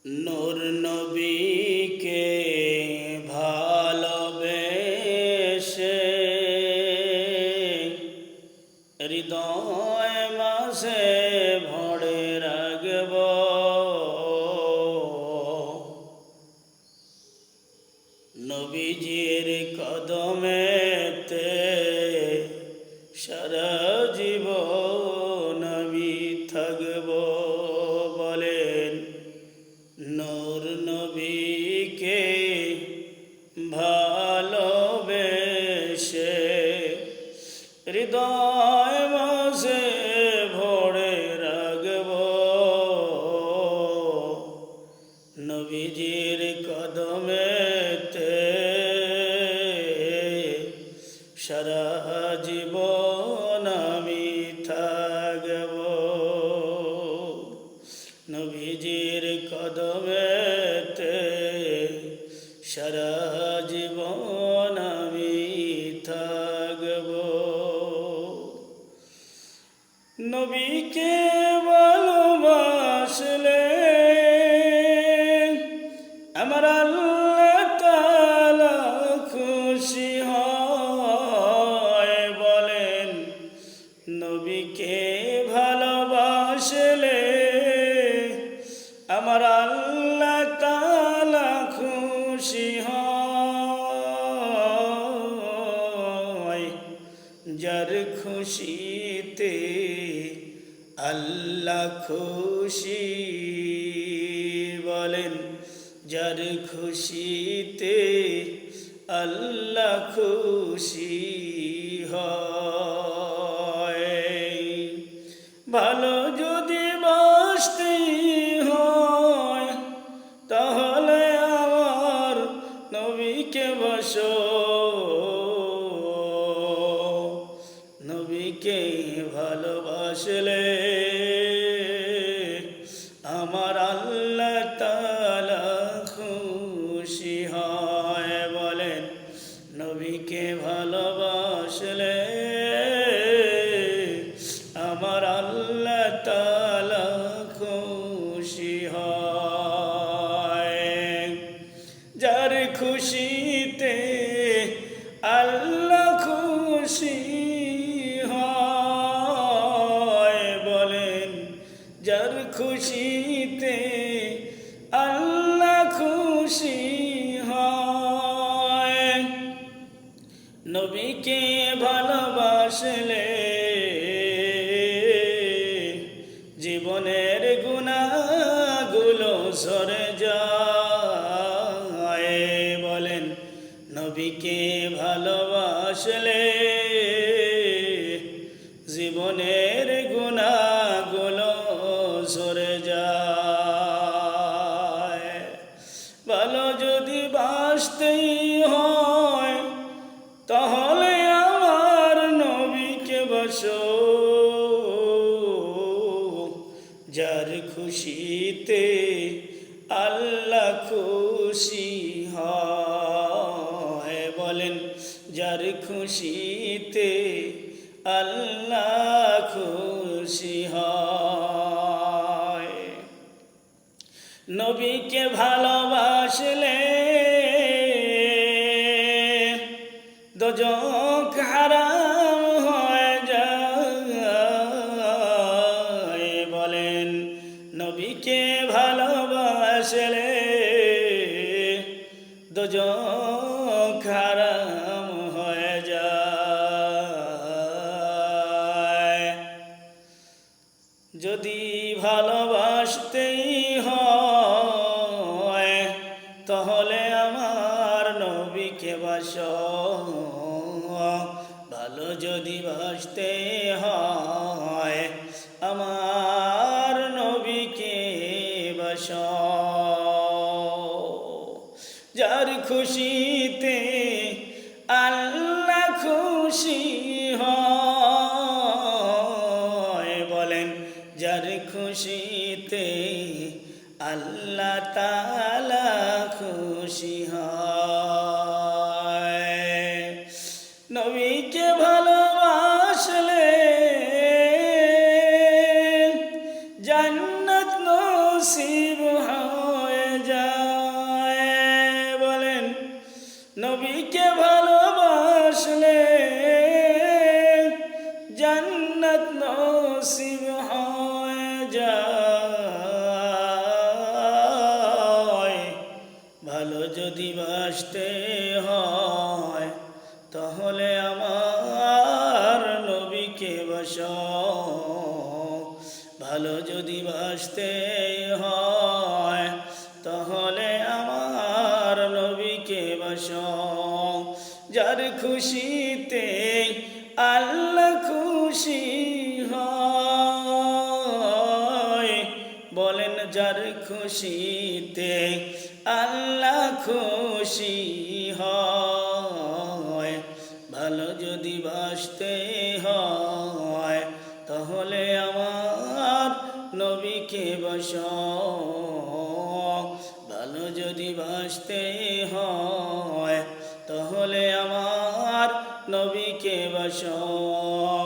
নূর নবীকে ভালোবেসে হৃদয় মাঝে ভরে রাখব। নবীজির কদমেতে সারা জীবন আমি থাকব। বলেন নূর নবীকে ভালোবেসে হৃদয় মাঝে ভরে রাখব। নবীজির কদমেতে সারা জীবন আমি থাকব। নবীজির কদমেতে সারা জীবন আমি থাকব। নবীকে ভালোবাসলে আমার আল্লাহ তাআলা খুশি হয়। বলেন নবীকে ভালোবাসলে আমার আল্লাহ তাআলা খুশি হয়। যার খুশিতে আল্লাহ খুশি। বলেন যার খুশিতে আল্লাহ খুশি হয়। ভালো যদি বাসতে হয় তাহলে আমার নবীকে বাসো। নবীকে ভালোবাসলে আমার আল্লাহ তাআলা খুশি হয়। বলেন নবীকে ভালোবাসলে আমার আল্লাহ তাআলা খুশি হয়। যার খুশিতে আল্লাহ খুশি হয়। বলেন যার খুশিতে আল্লাহ খুশি হয়। নবীকে ভালোবাসলে জীবনের গুনাহগুলো সরে যায়। বলেন নবীকে ভালোবাসলে জীবনের গুনাহগুলো সরে যায়। ভালো যদি বাসতেই হয় তাহলে আমার নবীকে বাসো। যার খুশিতে আল্লাহ খুশি হয়। বলেন যার খুশিতে আল্লাহ খুশি হয়। নবীকে ভালোবাসলে দোজখ হারাম হয়ে যায়। বলেন নবীকে ভালোবাসলে দোজখ হারাম হয়ে যায়। যদি ভালোবাসতেই হয় তাহলে আমার নবীকে বাসো। ভালো যদি বাসতে হয় আমার নবীকে বাসো। যার খুশিতে আল্লাহ খুশি হয়। বলেন যার খুশিতে আল্লাহ তাআলা খুশি হয়। নবীকে ভালোবাসলে জান্নাত নসিব হয়। নসিব হয়ে যায়, ভালো যদি বাসতে হয় তাহলে আমার নবীকে বাসাও। ভালো যদি বাসতে হয় তাহলে আমার নবীকে বাসাও। যার খুশিতে আল্লাহ খুশি হয়, বলেন যার খুশিতে আল্লাহ খুশি হয়। ভালো যদি বাসতে হয় তাহলে আমার নবীকে বাসাও। ভালো যদি বাসতে হয় তাহলে আমার নবীকে বাসাও।